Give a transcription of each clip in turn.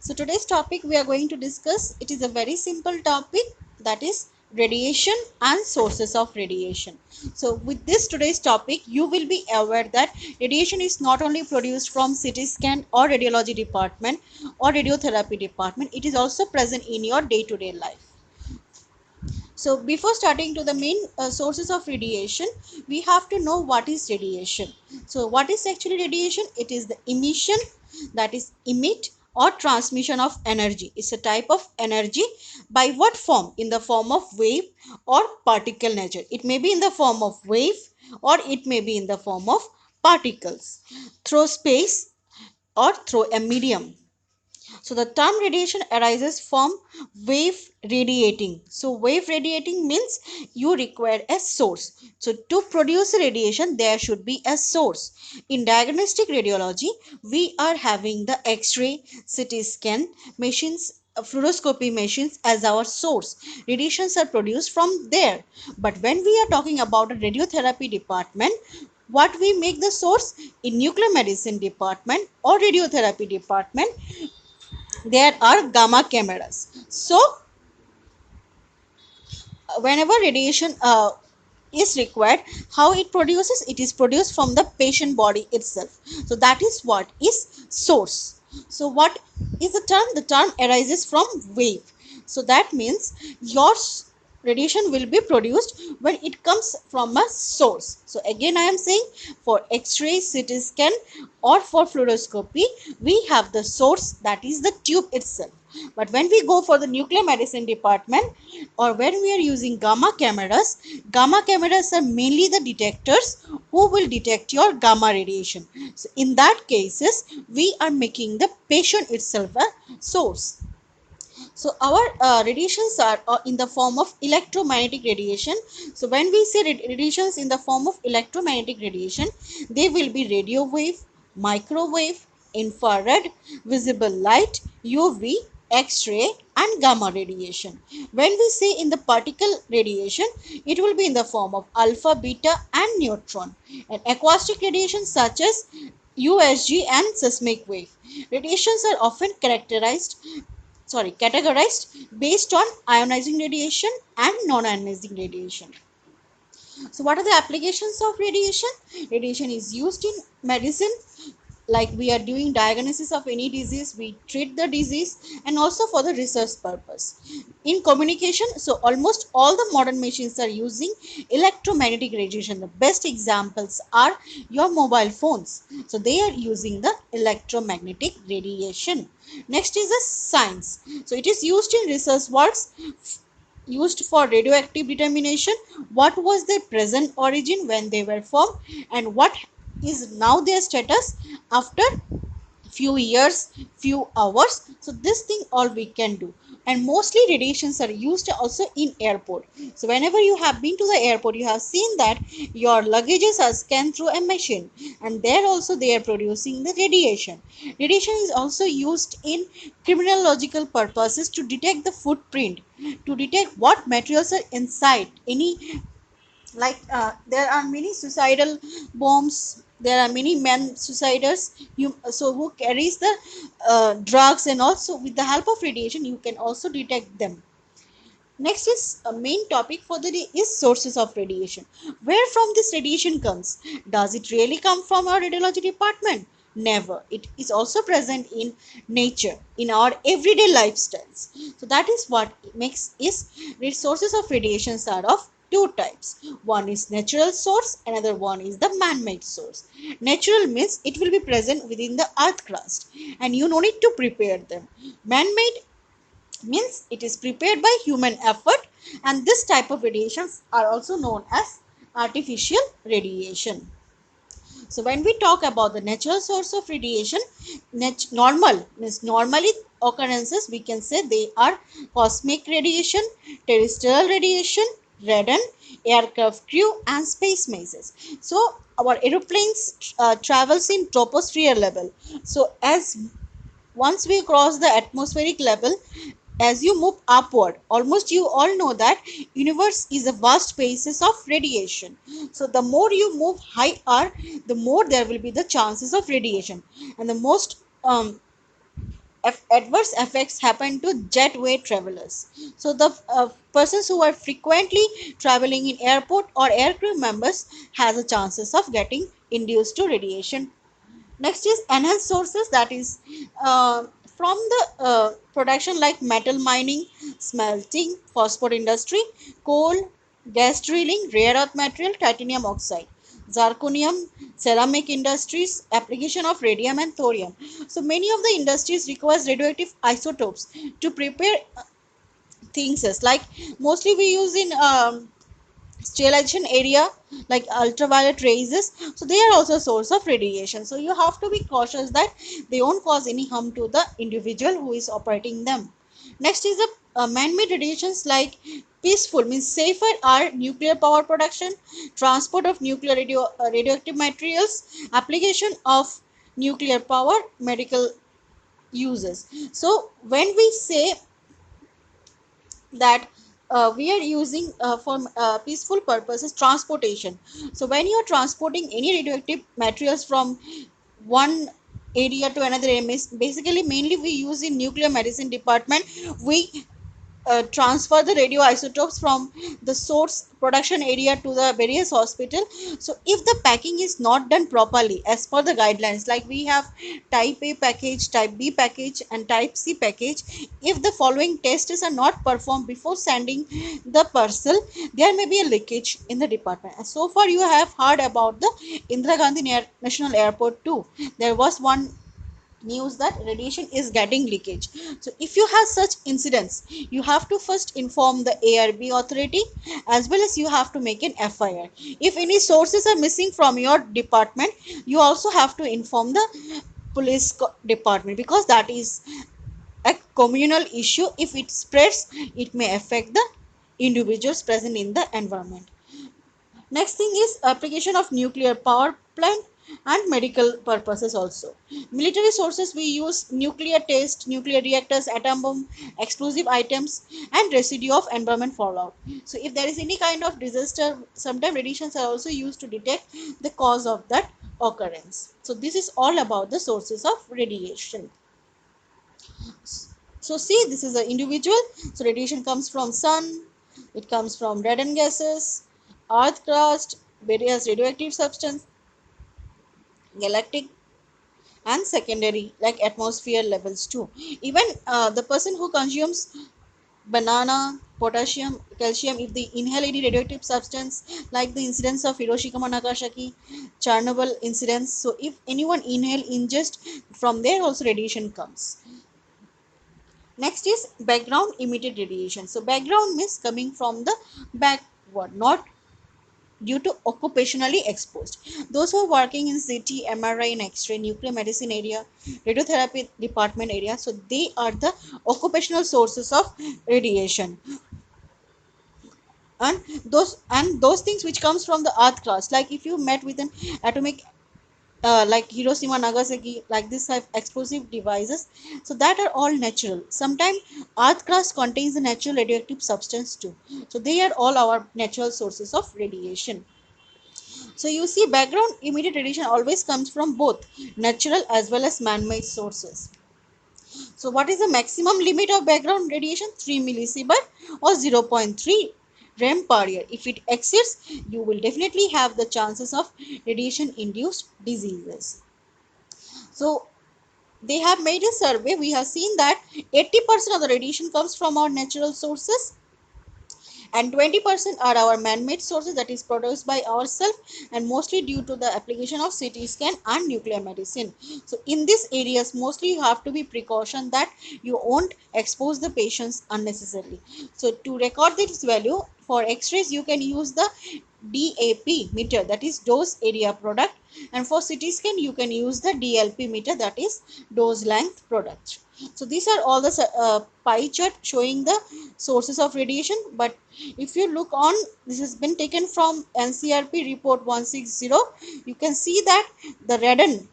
So today's topic we are going to discuss, it is a very simple topic, that is radiation and sources of radiation. So with this today's topic, you will be aware that radiation is not only produced from CT scan or radiology department or radiotherapy department, it is also present in your day-to-day life. So before starting to the main sources of radiation, we have to know what is radiation. So what is actually radiation? It is the emission, that is emit or transmission of energy. It's a type of energy. By what form? In the form of wave or particle nature. It may be in the form of wave or it may be in the form of particles through space or through a medium. So the term radiation arises from wave radiating. So wave radiating means you require a source. So to produce radiation, there should be a source. In diagnostic radiology, we are having the X-ray, CT scan machines, fluoroscopy machines as our source. Radiations are produced from there. But when we are talking about a radiotherapy department, what we make the source? In nuclear medicine department or radiotherapy department, there are gamma cameras. So whenever radiation is required, how it produces? It is produced from the patient body itself. So that is what is source. So what is the term? The term arises from wave. So that means your radiation will be produced when it comes from a source. So again I am saying, for x-ray, CT scan or for fluoroscopy, we have the source, that is the tube itself. But when we go for the nuclear medicine department or when we are using gamma cameras are mainly the detectors who will detect your gamma radiation. So in that cases, we are making the patient itself a source. So our radiations are in the form of electromagnetic radiation. So when we say radiations in the form of electromagnetic radiation, they will be radio wave, microwave, infrared, visible light, UV, X-ray and gamma radiation. When we say in the particle radiation, it will be in the form of alpha, beta and neutron. And acoustic radiation such as USG and seismic wave. Radiations are often categorized based on ionizing radiation and non-ionizing radiation. So what are the applications of radiation? Radiation is used in medicine, like we are doing diagnosis of any disease, we treat the disease, and also for the research purpose. In communication, so almost all the modern machines are using electromagnetic radiation. The best examples are your mobile phones, so they are using the electromagnetic radiation. Next is the science. So it is used in research works, used for radioactive determination, what was their present origin when they were formed, and what is now their status after few years, few hours. So this thing all we can do. And mostly radiations are used also in airport. So whenever you have been to the airport, you have seen that your luggages are scanned through a machine, and there also they are producing the radiation. Radiation is also used in criminological purposes to detect the footprint, to detect what materials are inside any, like there are many suicidal bombs, there are many men suiciders, so who carries the drugs, and also with the help of radiation you can also detect them. Next is a main topic for the day is sources of radiation. Where from this radiation comes? Does it really come from our radiology department? Never. It is also present in nature, in our everyday lifestyles. So that is what makes is sources of radiations are of two types. One is natural source, another one is the man-made source. Natural means it will be present within the earth crust and you no need to prepare them. Man-made means it is prepared by human effort, and this type of radiations are also known as artificial radiation. So when we talk about the natural source of radiation, normal means normally occurrences, we can say they are cosmic radiation, terrestrial radiation, radon, aircraft crew and space mazes. So our aeroplanes travels in troposphere level. So as once we cross the atmospheric level, as you move upward, almost you all know that universe is a vast spaces of radiation. So the more you move higher, the more there will be the chances of radiation, and the most adverse effects happen to jetway travelers. So the persons who are frequently traveling in airport or aircrew members has a chances of getting induced to radiation. Next is enhanced sources, that is from the production like metal mining, smelting, phosphor industry, coal, gas drilling, rare earth material, titanium oxide, zirconium, ceramic industries, application of radium and thorium. So many of the industries requires radioactive isotopes to prepare things as like mostly we use in sterilization area like ultraviolet rays, so they are also a source of radiation, so you have to be cautious that they won't cause any harm to the individual who is operating them. Next is the man-made radiations like peaceful means safer are nuclear power production, transport of nuclear radioactive materials, application of nuclear power, medical uses. So when we say that we are using for peaceful purposes transportation, so when you are transporting any radioactive materials from one area to another area, basically mainly we use in nuclear medicine department, we transfer the radioisotopes from the source production area to the various hospital. So if the packing is not done properly as per the guidelines, like we have type A package, type B package and type C package, if the following tests are not performed before sending the parcel, there may be a leakage in the department. And so far you have heard about the Indira Gandhi National Airport too, there was one news that radiation is getting leakage. So if you have such incidents, you have to first inform the ARB authority, as well as you have to make an FIR. If any sources are missing from your department, you also have to inform the police department, because that is a communal issue. If it spreads, it may affect the individuals present in the environment. Next thing is application of nuclear power plant and medical purposes also. Military sources we use nuclear test, nuclear reactors, atom bomb, explosive items and residue of environment fallout. So if there is any kind of disaster, sometimes radiations are also used to detect the cause of that occurrence. So this is all about the sources of radiation. So see, this is an individual. So radiation comes from sun, it comes from radon gases, earth crust, various radioactive substance, galactic and secondary like atmosphere levels too. Even the person who consumes banana, potassium, calcium, if they inhale any radioactive substance like the incidents of Hiroshima, Nagasaki, Chernobyl incidents, so if anyone inhale, ingest, from there also radiation comes. Next is background emitted radiation. So background means coming from the backward, not due to occupationally exposed. Those who are working in CT, MRI, and X-ray, nuclear medicine area, radiotherapy department area, so they are the occupational sources of radiation. And those things which comes from the earth crust, like if you met with an atomic like Hiroshima, Nagasaki, like this have explosive devices. So that are all natural. Sometimes earth crust contains the natural radioactive substance too. So they are all our natural sources of radiation. So you see background immediate radiation always comes from both natural as well as man-made sources. So what is the maximum limit of background radiation? 3 millisievert or zero point 0.3 rem per year. If it exceeds, you will definitely have the chances of radiation induced diseases. So they have made a survey. We have seen that 80% of the radiation comes from our natural sources and 20% are our man-made sources, that is produced by ourselves and mostly due to the application of CT scan and nuclear medicine. So in these areas mostly you have to be precaution that you won't expose the patients unnecessarily. So to record this value for x-rays you can use the DAP meter, that is dose area product, and for CT scan you can use the DLP meter, that is dose length product. So these are all the pie chart showing the sources of radiation. But if you look on, this has been taken from NCRP report 160. You can see that the radon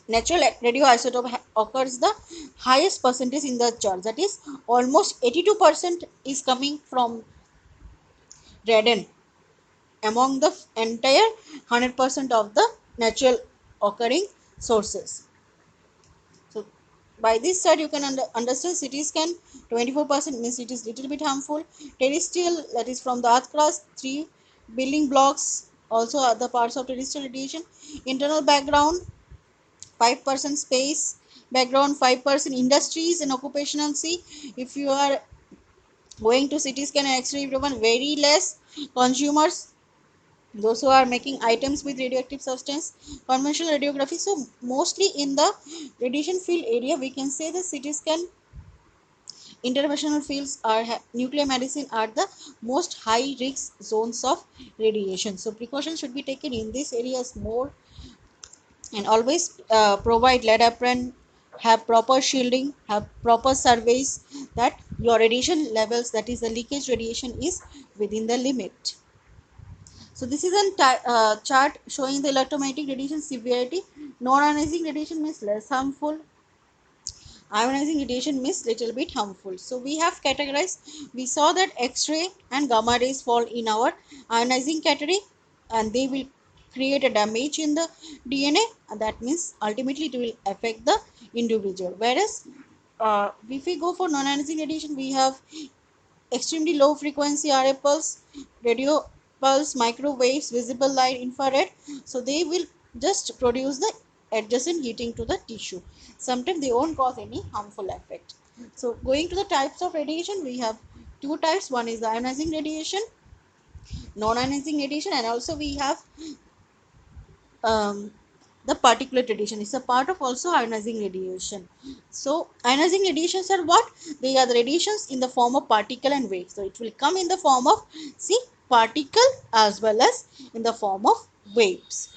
natural radioisotope occurs the highest percentage in the chart, that is almost 82% is coming from radon among the entire 100% of the natural occurring sources. So by this side you can understand CT scan 24% means it is little bit harmful. Terrestrial, that is from the earth crust, 3 building blocks also other parts of terrestrial radiation. Internal background 5% space background, 5% industries and occupational. See, if you are going to CT scan and X-ray, everyone very less consumers, those who are making items with radioactive substance, conventional radiography. So mostly in the radiation field area we can say the CT scan interventional fields are nuclear medicine are the most high risk zones of radiation. So precautions should be taken in these areas more, and always provide lead apron, have proper shielding, have proper surveys that your radiation levels, that is the leakage radiation, is within the limit. So this is a chart showing the electromagnetic radiation severity. Non-ionizing radiation means less harmful. Ionizing radiation means little bit harmful. So we have categorized. We saw that X-ray and gamma rays fall in our ionizing category, and they will create a damage in the DNA, and that means ultimately it will affect the individual. Whereas if we go for non-ionizing radiation, we have extremely low frequency RF pulse, radio pulse, microwaves, visible light, infrared. So they will just produce the adjacent heating to the tissue. Sometimes they won't cause any harmful effect. So going to the types of radiation, we have two types. One is the ionizing radiation, non-ionizing radiation, and also we have um, the particulate radiation. It's a part of also ionizing radiation. So ionizing radiations are what? They are the radiations in the form of particle and wave. So it will come in the form of, see, particle as well as in the form of waves,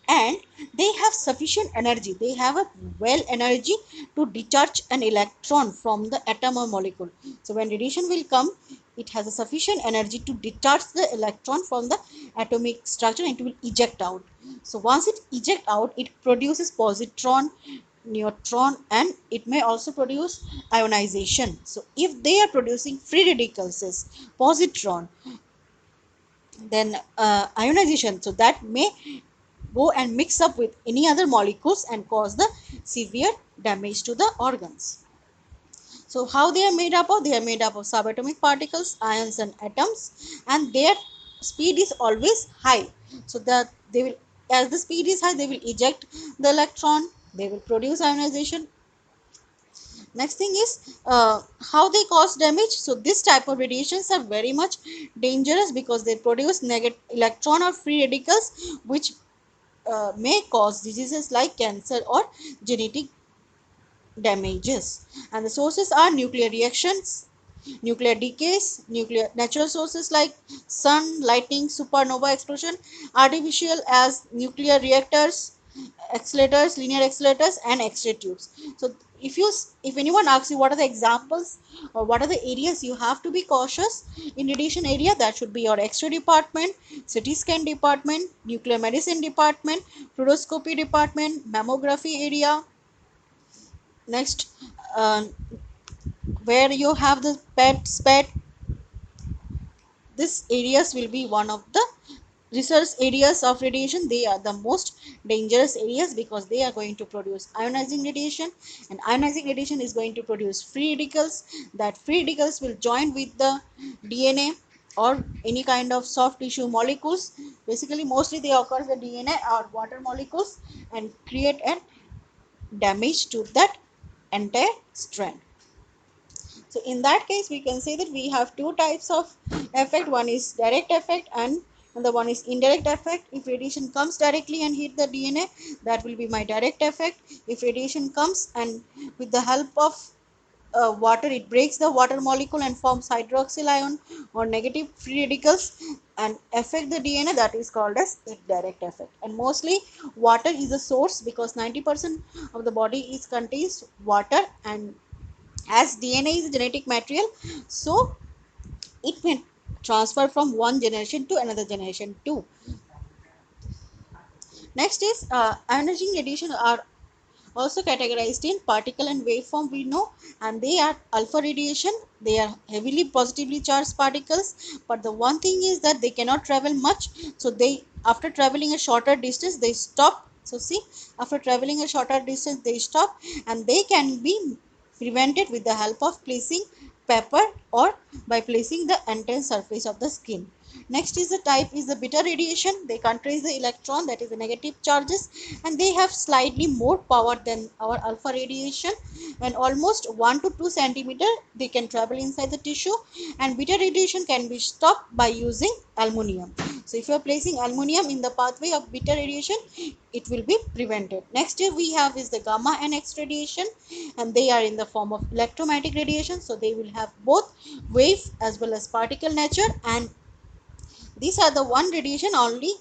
and they have sufficient energy, they have a well energy to detach an electron from the atom or molecule. So when radiation will come, it has a sufficient energy to detach the electron from the atomic structure and it will eject out. So once it eject out, it produces positron, neutron, and it may also produce ionization. So if they are producing free radicals as positron, then ionization, so that may go and mix up with any other molecules and cause the severe damage to the organs. So how they are made up of? They are made up of subatomic particles, ions and atoms, and their speed is always high. So that they will, as the speed is high, they will eject the electron, they will produce ionization. Next thing is how they cause damage. So this type of radiations are very much dangerous because they produce negative electron or free radicals, which may cause diseases like cancer or genetic damages. And the sources are nuclear reactions, nuclear decays, nuclear natural sources like sun, lightning, supernova explosion, artificial as nuclear reactors, accelerators, linear accelerators, and X-ray tubes. So if anyone asks you what are the examples or what are the areas you have to be cautious in radiation area, that should be your X-ray department, CT scan department, nuclear medicine department, fluoroscopy department, mammography area. Next, uh, where you have the PET, SPET, these areas will be one of the research areas of radiation. They are the most dangerous areas because they are going to produce ionizing radiation, and ionizing radiation is going to produce free radicals. That free radicals will join with the DNA or any kind of soft tissue molecules. Basically mostly they occur the DNA or water molecules and create a damage to that entire strand. So in that case, we can say that we have two types of effect. One is direct effect and the one is indirect effect. If radiation comes directly and hit the DNA, that will be my direct effect. If radiation comes and with the help of water, it breaks the water molecule and forms hydroxyl ion or negative free radicals and affect the DNA, that is called as indirect effect. And mostly water is the source because 90% of the body is contains water, and as DNA is a genetic material, so it may transfer from one generation to another generation too. Next is ionizing radiation are also categorized in particle and waveform, we know, and they are alpha radiation. They are heavily positively charged particles, but the one thing is that they cannot travel much, so they, after traveling a shorter distance, they stop So see, after traveling a shorter distance, they stop, and they can be prevented with the help of placing pepper or by placing the entire surface of the skin. Next is the type is the beta radiation. They contain the electron, that is the negative charges, and they have slightly more power than our alpha radiation, and almost 1 to 2 centimeter they can travel inside the tissue. And beta radiation can be stopped by using aluminium. So if you are placing aluminium in the pathway of beta radiation, it will be prevented. Next we have is the gamma and X radiation, and they are in the form of electromagnetic radiation. So they will have both wave as well as particle nature, and these are the one radiation only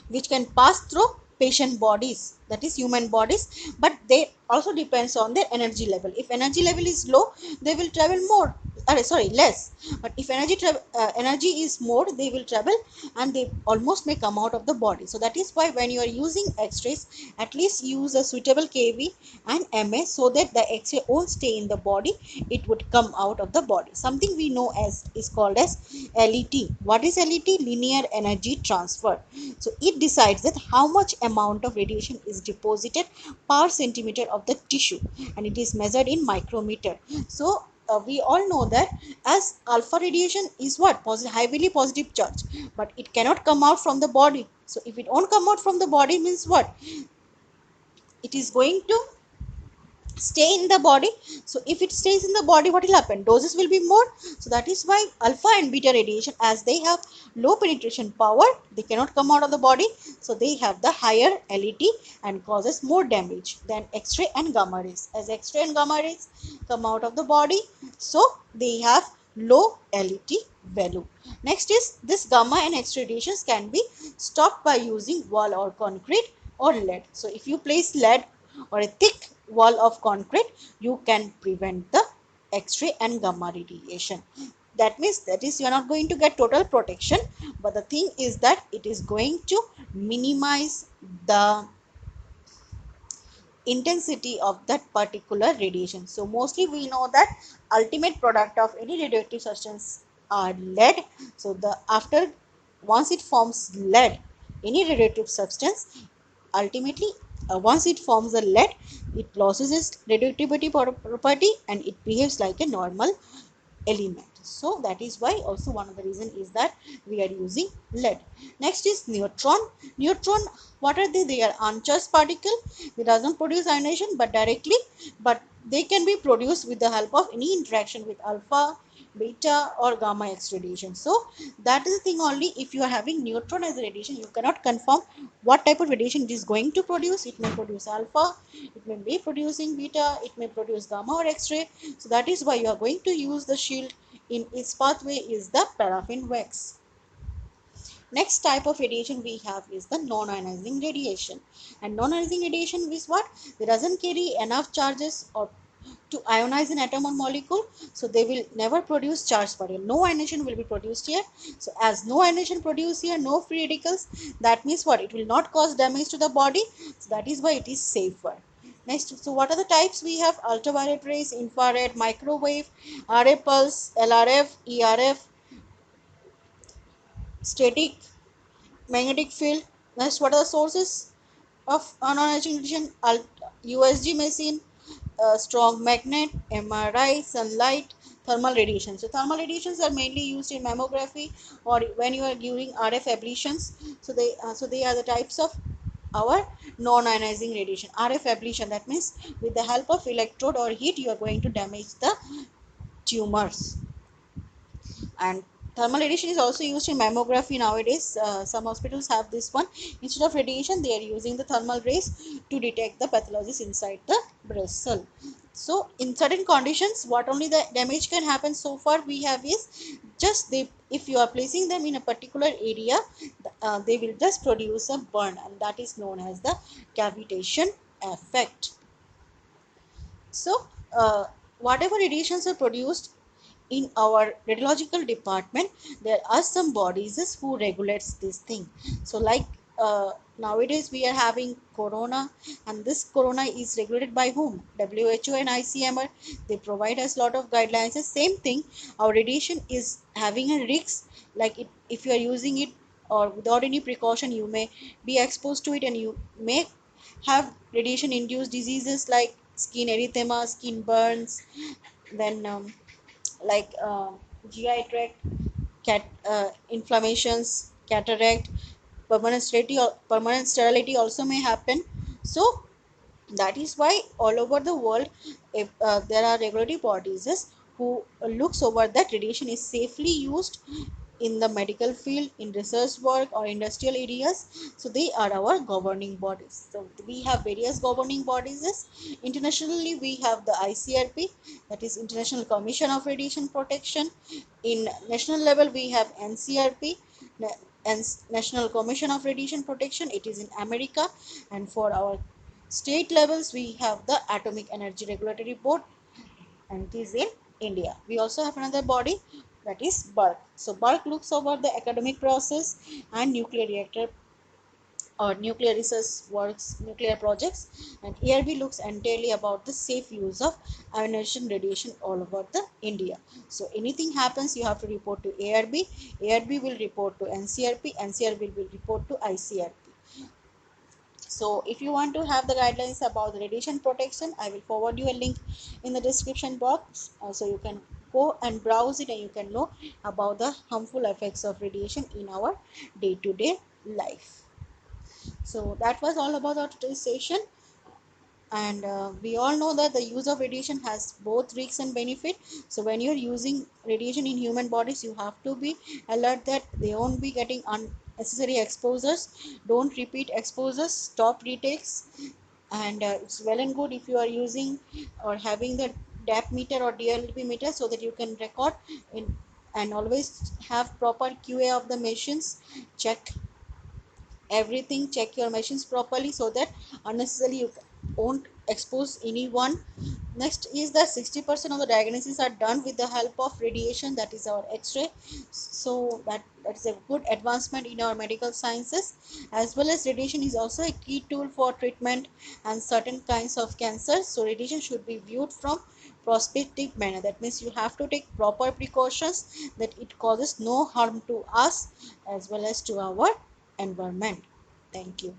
which can pass through patient bodies, that is human bodies, but they also depends on their energy level. If energy level is low, they will travel more, sorry, less. But if energy is more, they will travel, and they almost may come out of the body. So that is why when you are using x-rays, at least use a suitable kV and ma, so that the x-ray won't stay in the body, it would come out of the body. Something we know as is called as LET. What is LET? Linear energy transfer. So it decides that how much amount of radiation is deposited per centimeter of the tissue, and it is measured in micrometer. So we all know that as alpha radiation is what? Positive, heavily positive charge, but it cannot come out from the body. So if it won't come out from the body, means what? It is going to stay in the body. So if it stays in the body, what will happen? Doses will be more. So that is why alpha and beta radiation, as they have low penetration power, they cannot come out of the body, so they have the higher LET and causes more damage than x-ray and gamma rays. As x-ray and gamma rays come out of the body, so they have low LET value. Next is this gamma and x radiations can be stopped by using wall or concrete or lead. So if you place lead or a thick wall of concrete, you can prevent the x-ray and gamma radiation. That means that is, you are not going to get total protection, but the thing is that it is going to minimize the intensity of that particular radiation. So mostly we know that ultimate product of any radioactive substance are lead. So the after once it forms lead, any radioactive substance, ultimately once it forms a lead, it loses its radioactivity property and it behaves like a normal element. So that is why also one of the reason is that we are using lead. Next is neutron. Neutron, what are they? They are uncharged particle. They doesn't produce ionization but directly, but they can be produced with the help of any interaction with alpha, beta or gamma X radiation. So that is the thing only. If you are having neutron as a radiation, you cannot confirm what type of radiation it is going to produce. It may produce alpha, it may be producing beta, it may produce gamma or X-ray. So that is why you are going to use the shield in its pathway is the paraffin wax. Next type of radiation we have is the non-ionizing radiation. And non-ionizing radiation is what? It doesn't carry enough charges or to ionize an atom or molecule, so they will never produce charged particle. No ionization will be produced here. So as no ionization produced here, no free radicals, that means what? It will not cause damage to the body. So that is why it is safer. Next, so what are the types we have? Ultraviolet rays, infrared, microwave, RA pulse, LRF, ERF, static magnetic field. Next, what are the sources of non-ionizing radiation? USG machine, strong magnet, MRI, sunlight, thermal radiation. So thermal radiations are mainly used in mammography or when you are giving RF ablations. So they are the types of our non-ionizing radiation. RF ablation, that means with the help of electrode or heat you are going to damage the tumors. And thermal radiation is also used in mammography nowadays. Some hospitals have this one. Instead of radiation, they are using the thermal rays to detect the pathologies inside the breast cell. So in certain conditions, what only the damage can happen so far we have is just they, if you are placing them in a particular area, they will just produce a burn, and that is known as the cavitation effect. So whatever radiations are produced in our radiological department, there are some bodies who regulates this thing. So like nowadays we are having corona, and this corona is regulated by whom? WHO and ICMR. They provide us lot of guidelines. The same thing, our radiation is having a risk, like if you are using it or without any precaution you may be exposed to it, and you may have radiation induced diseases like skin erythema, skin burns, then like GI tract inflammations, cataract, permanent sterility also may happen. So that is why all over the world, if there are regulatory bodies who looks over that radiation is safely used in the medical field, in research work or industrial areas. So they are our governing bodies. So we have various governing bodies. Internationally we have the ICRP, that is International Commission of Radiation Protection. In national level we have NCRP, and National Commission of Radiation Protection, it is in America. And for our state levels we have the Atomic Energy Regulatory Board, and it is in India. We also have another body, that is BERC. So BERC looks over the academic process and nuclear reactor or nuclear research works, nuclear projects, and ARB looks entirely about the safe use of ionization radiation all over the India. So anything happens, you have to report to ARB. ARB will report to NCRP. NCRP will report to ICRP. So if you want to have the guidelines about the radiation protection, I will forward you a link in the description box, so you can go and browse it and you can know about the harmful effects of radiation in our day-to-day life. So that was all about our today's session. And we all know that the use of radiation has both risks and benefit. So when you're using radiation in human bodies, you have to be alert that they won't be getting unnecessary exposures. Don't repeat exposures, stop retakes. And it's well and good if you are using or having the DAP meter or DLP meter, so that you can record in, and always have proper QA of the machines. Check everything, check your machines properly, so that unnecessarily you won't expose anyone. Next is that 60% of the diagnoses are done with the help of radiation, that is our X-ray. So that is a good advancement in our medical sciences. As well as radiation is also a key tool for treatment and certain kinds of cancer. So radiation should be viewed from prospective manner, that means you have to take proper precautions that it causes no harm to us as well as to our environment. Thank you.